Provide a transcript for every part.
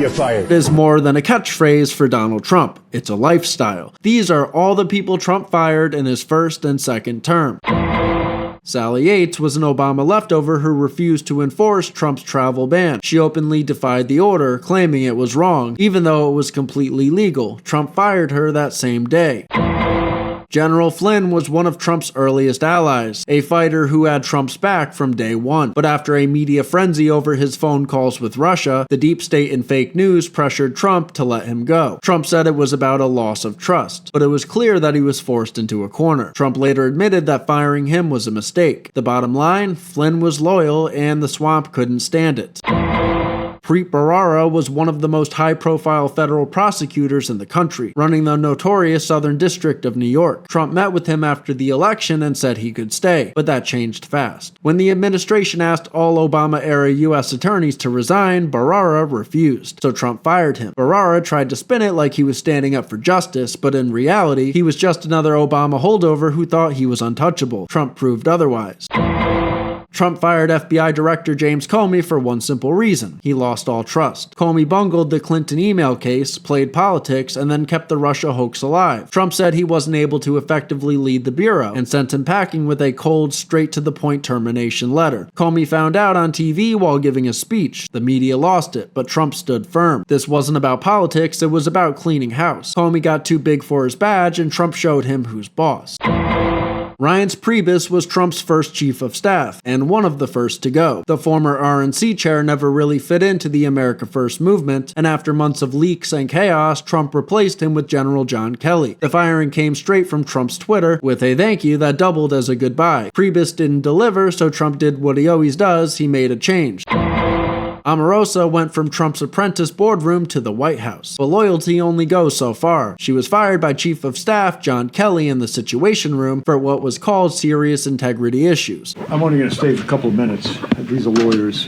You're fired. It is more than a catchphrase for Donald Trump. It's a lifestyle. These are all the people Trump fired in his first and second term. Sally Yates was an Obama leftover who refused to enforce Trump's travel ban. She openly defied the order, claiming it was wrong, even though it was completely legal. Trump fired her that same day. General Flynn was one of Trump's earliest allies, a fighter who had Trump's back from day one. But after a media frenzy over his phone calls with Russia, the deep state and fake news pressured Trump to let him go. Trump said it was about a loss of trust, but it was clear that he was forced into a corner. Trump later admitted that firing him was a mistake. The bottom line, Flynn was loyal and the swamp couldn't stand it. Preet Bharara was one of the most high-profile federal prosecutors in the country, running the notorious Southern District of New York. Trump met with him after the election and said he could stay, but that changed fast. When the administration asked all Obama-era U.S. attorneys to resign, Bharara refused, so Trump fired him. Bharara tried to spin it like he was standing up for justice, but in reality, he was just another Obama holdover who thought he was untouchable. Trump proved otherwise. Trump fired FBI Director James Comey for one simple reason: he lost all trust. Comey bungled the Clinton email case, played politics, and then kept the Russia hoax alive. Trump said he wasn't able to effectively lead the bureau, and sent him packing with a cold, straight-to-the-point termination letter. Comey found out on TV while giving a speech. The media lost it, but Trump stood firm. This wasn't about politics, it was about cleaning house. Comey got too big for his badge, and Trump showed him who's boss. Reince Priebus was Trump's first chief of staff, and one of the first to go. The former RNC chair never really fit into the America First movement, and after months of leaks and chaos, Trump replaced him with General John Kelly. The firing came straight from Trump's Twitter, with a thank you that doubled as a goodbye. Priebus didn't deliver, so Trump did what he always does: he made a change. Omarosa went from Trump's apprentice boardroom to the White House, but loyalty only goes so far. She was fired by Chief of Staff John Kelly in the Situation Room for what was called serious integrity issues. I'm only going to stay for a couple of minutes. These are lawyers.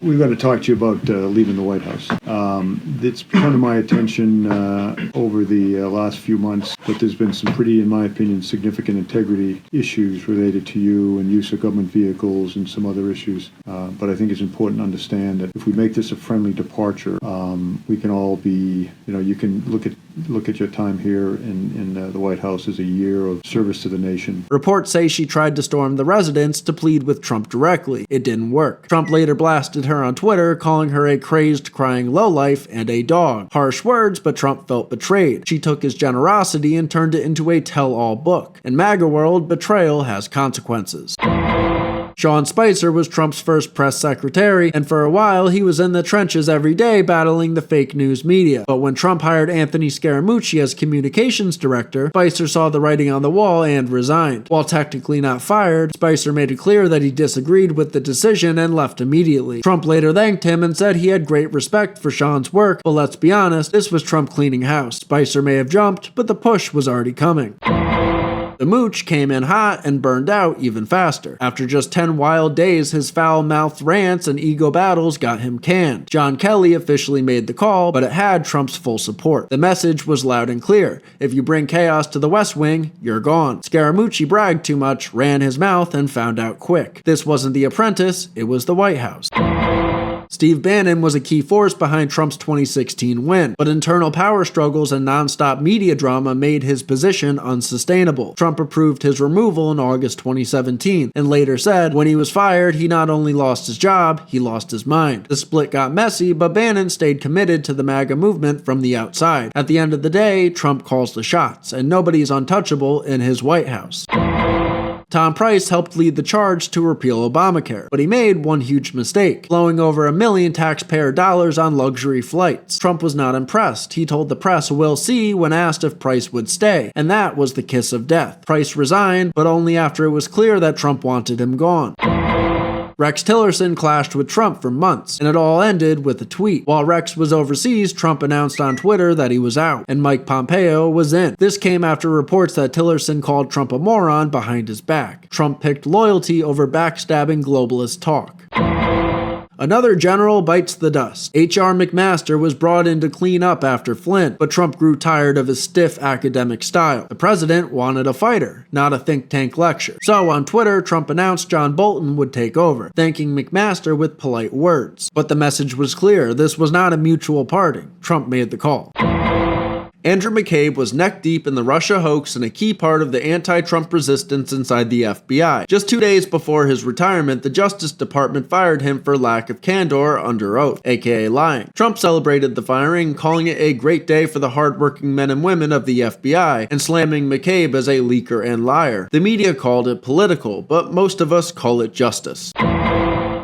We've got to talk to you about leaving the White House. It's come to my attention over the last few months that there's been some pretty, in my opinion, significant integrity issues related to you and use of government vehicles and some other issues. But I think it's important to understand that if we make this a friendly departure, we can all be, you can look at your time here in the White House as a year of service to the nation. Reports say she tried to storm the residence to plead with Trump directly. It didn't work. Trump later blasted her on Twitter, calling her a crazed, crying lowlife and a dog. Harsh words, but Trump felt betrayed. She took his generosity and turned it into a tell-all book. In MAGA world, betrayal has consequences. Sean Spicer was Trump's first press secretary, and for a while he was in the trenches every day battling the fake news media. But when Trump hired Anthony Scaramucci as communications director, Spicer saw the writing on the wall and resigned. While technically not fired, Spicer made it clear that he disagreed with the decision and left immediately. Trump later thanked him and said he had great respect for Sean's work, but let's be honest, this was Trump cleaning house. Spicer may have jumped, but the push was already coming. The mooch came in hot and burned out even faster. After just 10 wild days, his foul-mouthed rants and ego battles got him canned. John Kelly officially made the call, but it had Trump's full support. The message was loud and clear: if you bring chaos to the West Wing, you're gone. Scaramucci bragged too much, ran his mouth, and found out quick. This wasn't The Apprentice, it was the White House. Steve Bannon was a key force behind Trump's 2016 win, but internal power struggles and non-stop media drama made his position unsustainable. Trump approved his removal in August 2017, and later said when he was fired, he not only lost his job, he lost his mind. The split got messy, but Bannon stayed committed to the MAGA movement from the outside. At the end of the day, Trump calls the shots, and nobody's untouchable in his White House. Tom Price helped lead the charge to repeal Obamacare, but he made one huge mistake, blowing over $1 million taxpayer dollars on luxury flights. Trump was not impressed. He told the press, "We'll see," when asked if Price would stay, and that was the kiss of death. Price resigned, but only after it was clear that Trump wanted him gone. Rex Tillerson clashed with Trump for months, and it all ended with a tweet. While Rex was overseas, Trump announced on Twitter that he was out, and Mike Pompeo was in. This came after reports that Tillerson called Trump a moron behind his back. Trump picked loyalty over backstabbing globalist talk. Another general bites the dust. H.R. McMaster was brought in to clean up after Flynn, but Trump grew tired of his stiff academic style. The president wanted a fighter, not a think tank lecture. So on Twitter, Trump announced John Bolton would take over, thanking McMaster with polite words. But the message was clear. This was not a mutual parting. Trump made the call. Andrew McCabe was neck-deep in the Russia hoax and a key part of the anti-Trump resistance inside the FBI. Just 2 days before his retirement, the Justice Department fired him for lack of candor under oath, aka lying. Trump celebrated the firing, calling it a great day for the hard-working men and women of the FBI, and slamming McCabe as a leaker and liar. The media called it political, but most of us call it justice.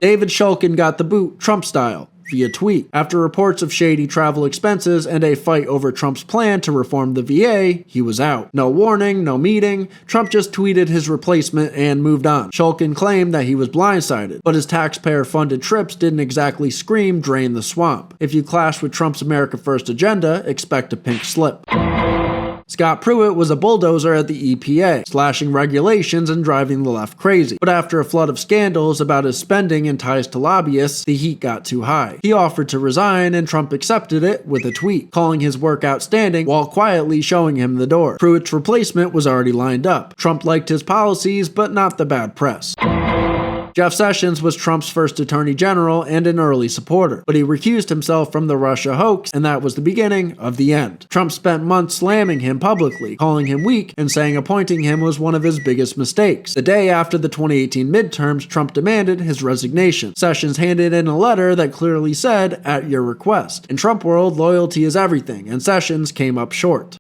David Shulkin got the boot, Trump style, via tweet. After reports of shady travel expenses and a fight over Trump's plan to reform the VA, he was out. No warning, no meeting. Trump just tweeted his replacement and moved on. Shulkin claimed that he was blindsided, but his taxpayer-funded trips didn't exactly scream drain the swamp. If you clash with Trump's America First agenda, expect a pink slip. Scott Pruitt was a bulldozer at the EPA, slashing regulations and driving the left crazy. But after a flood of scandals about his spending and ties to lobbyists, the heat got too high. He offered to resign, and Trump accepted it with a tweet, calling his work outstanding while quietly showing him the door. Pruitt's replacement was already lined up. Trump liked his policies, but not the bad press. Jeff Sessions was Trump's first attorney general and an early supporter, but he recused himself from the Russia hoax, and that was the beginning of the end. Trump spent months slamming him publicly, calling him weak, and saying appointing him was one of his biggest mistakes. The day after the 2018 midterms, Trump demanded his resignation. Sessions handed in a letter that clearly said, "At your request." In Trump world, loyalty is everything, and Sessions came up short.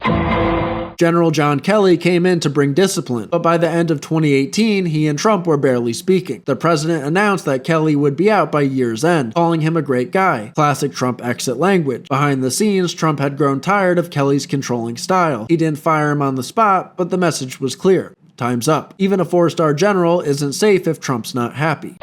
General John Kelly came in to bring discipline, but by the end of 2018, he and Trump were barely speaking. The president announced that Kelly would be out by year's end, calling him a great guy. Classic Trump exit language. Behind the scenes, Trump had grown tired of Kelly's controlling style. He didn't fire him on the spot, but the message was clear. Time's up. Even a 4-star general isn't safe if Trump's not happy.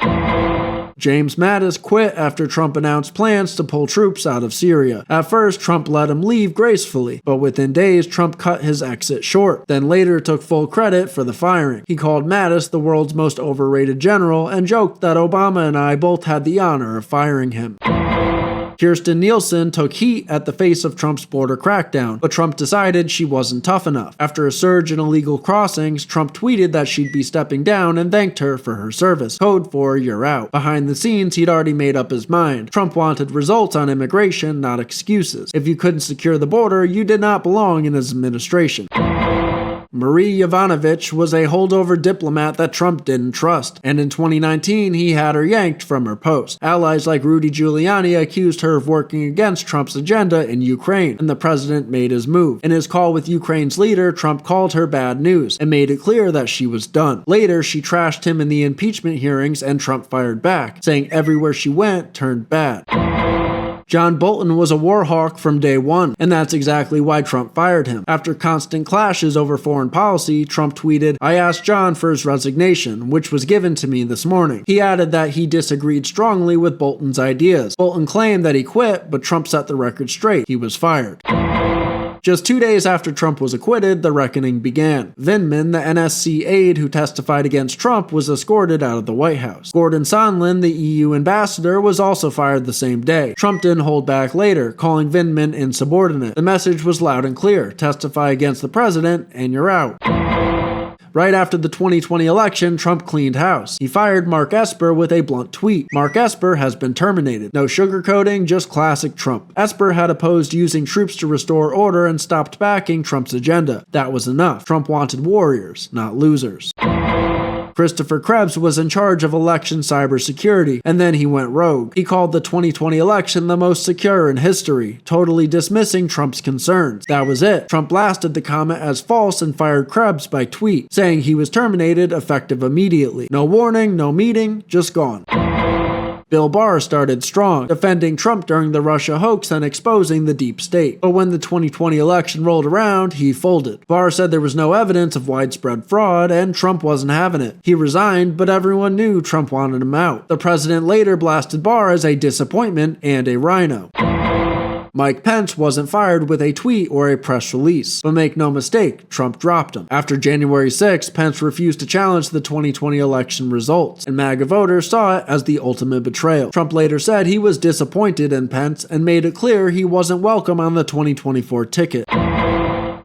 James Mattis quit after Trump announced plans to pull troops out of Syria. At first, Trump let him leave gracefully, but within days, Trump cut his exit short, then later took full credit for the firing. He called Mattis the world's most overrated general and joked that Obama and I both had the honor of firing him. Kirstjen Nielsen took heat at the face of Trump's border crackdown, but Trump decided she wasn't tough enough. After a surge in illegal crossings, Trump tweeted that she'd be stepping down and thanked her for her service. Code for "you're out." Behind the scenes, he'd already made up his mind. Trump wanted results on immigration, not excuses. If you couldn't secure the border, you did not belong in his administration. Marie Yovanovitch was a holdover diplomat that Trump didn't trust, and in 2019 he had her yanked from her post. Allies like Rudy Giuliani accused her of working against Trump's agenda in Ukraine, and the president made his move. In his call with Ukraine's leader, Trump called her bad news and made it clear that she was done. Later, she trashed him in the impeachment hearings, and Trump fired back, saying everywhere she went turned bad. John Bolton was a war hawk from day one, and that's exactly why Trump fired him. After constant clashes over foreign policy, Trump tweeted, "I asked John for his resignation, which was given to me this morning." He added that he disagreed strongly with Bolton's ideas. Bolton claimed that he quit, but Trump set the record straight. He was fired. Just 2 days after Trump was acquitted, the reckoning began. Vindman, the NSC aide who testified against Trump, was escorted out of the White House. Gordon Sondland, the EU ambassador, was also fired the same day. Trump didn't hold back later, calling Vindman insubordinate. The message was loud and clear: testify against the president and you're out. Right after the 2020 election, Trump cleaned house. He fired Mark Esper with a blunt tweet. Mark Esper has been terminated. No sugarcoating, just classic Trump. Esper had opposed using troops to restore order and stopped backing Trump's agenda. That was enough. Trump wanted warriors, not losers. Christopher Krebs was in charge of election cybersecurity, and then he went rogue. He called the 2020 election the most secure in history, totally dismissing Trump's concerns. That was it. Trump blasted the comment as false and fired Krebs by tweet, saying he was terminated effective immediately. No warning, no meeting, just gone. Bill Barr started strong, defending Trump during the Russia hoax and exposing the deep state. But when the 2020 election rolled around, he folded. Barr said there was no evidence of widespread fraud, and Trump wasn't having it. He resigned, but everyone knew Trump wanted him out. The president later blasted Barr as a disappointment and a rhino. Mike Pence wasn't fired with a tweet or a press release. But make no mistake, Trump dropped him. After January 6, Pence refused to challenge the 2020 election results, and MAGA voters saw it as the ultimate betrayal. Trump later said he was disappointed in Pence and made it clear he wasn't welcome on the 2024 ticket.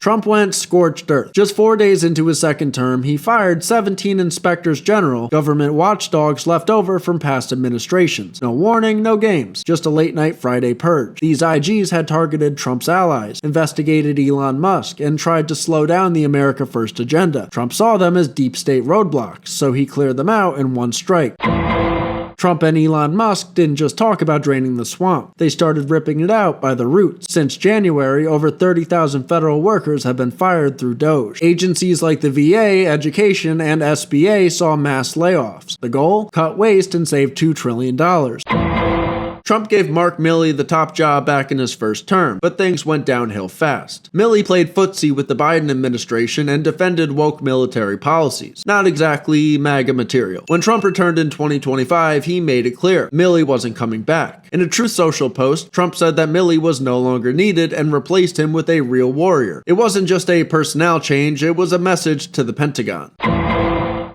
Trump went scorched earth. Just 4 days into his second term, he fired 17 inspectors general, government watchdogs left over from past administrations. No warning, no games, just a late-night Friday purge. These IGs had targeted Trump's allies, investigated Elon Musk, and tried to slow down the America First agenda. Trump saw them as deep state roadblocks, so he cleared them out in one strike. Trump and Elon Musk didn't just talk about draining the swamp. They started ripping it out by the roots. Since January, over 30,000 federal workers have been fired through Doge. Agencies like the VA, Education, and SBA saw mass layoffs. The goal? Cut waste and save $2 trillion. Trump gave Mark Milley the top job back in his first term, but things went downhill fast. Milley played footsie with the Biden administration and defended woke military policies. Not exactly MAGA material. When Trump returned in 2025, he made it clear Milley wasn't coming back. In a Truth Social post, Trump said that Milley was no longer needed and replaced him with a real warrior. It wasn't just a personnel change, it was a message to the Pentagon.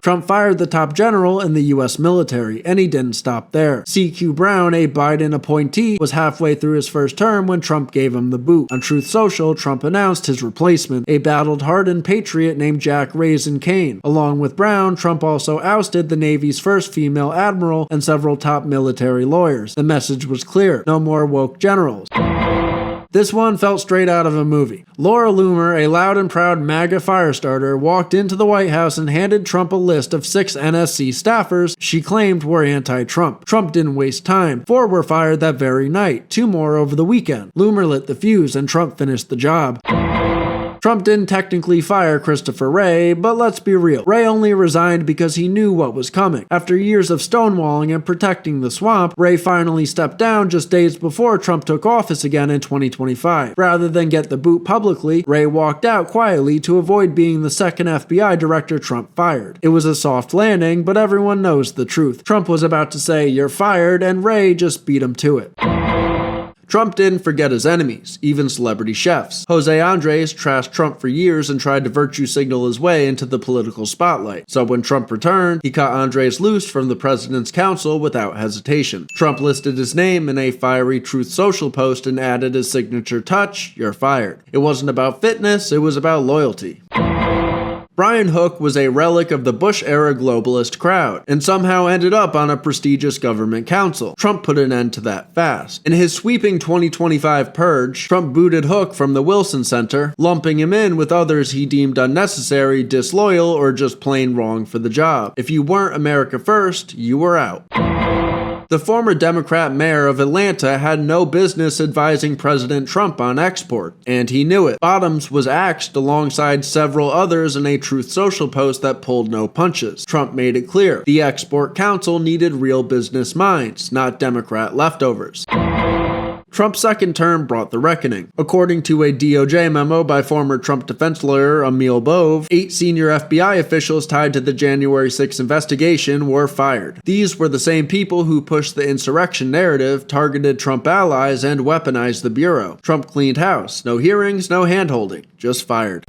Trump fired the top general in the U.S. military, and he didn't stop there. C.Q. Brown, a Biden appointee, was halfway through his first term when Trump gave him the boot. On Truth Social, Trump announced his replacement, a battle-hardened patriot named Jack Raisin Kane. Along with Brown, Trump also ousted the Navy's first female admiral and several top military lawyers. The message was clear: no more woke generals. This one felt straight out of a movie. Laura Loomer, a loud and proud MAGA firestarter, walked into the White House and handed Trump a list of 6 NSC staffers she claimed were anti-Trump. Trump didn't waste time. 4 were fired that very night, 2 more over the weekend. Loomer lit the fuse and Trump finished the job. Trump didn't technically fire Christopher Wray, but let's be real. Wray only resigned because he knew what was coming. After years of stonewalling and protecting the swamp, Wray finally stepped down just days before Trump took office again in 2025. Rather than get the boot publicly, Wray walked out quietly to avoid being the second FBI director Trump fired. It was a soft landing, but everyone knows the truth. Trump was about to say, "You're fired," and Wray just beat him to it. Trump didn't forget his enemies, even celebrity chefs. Jose Andres trashed Trump for years and tried to virtue signal his way into the political spotlight. So when Trump returned, he cut Andres loose from the president's council without hesitation. Trump listed his name in a fiery Truth Social post and added his signature touch: "You're fired." It wasn't about fitness, it was about loyalty. Brian Hook was a relic of the Bush-era globalist crowd, and somehow ended up on a prestigious government council. Trump put an end to that fast. In his sweeping 2025 purge, Trump booted Hook from the Wilson Center, lumping him in with others he deemed unnecessary, disloyal, or just plain wrong for the job. If you weren't America First, you were out. The former Democrat mayor of Atlanta had no business advising President Trump on export, and he knew it. Bottoms was axed alongside several others in a Truth Social post that pulled no punches. Trump made it clear the Export Council needed real business minds, not Democrat leftovers. Trump's second term brought the reckoning. According to a DOJ memo by former Trump defense lawyer Emil Bove, 8 senior FBI officials tied to the January 6 investigation were fired. These were the same people who pushed the insurrection narrative, targeted Trump allies, and weaponized the Bureau. Trump cleaned house. No hearings, no hand-holding. Just fired.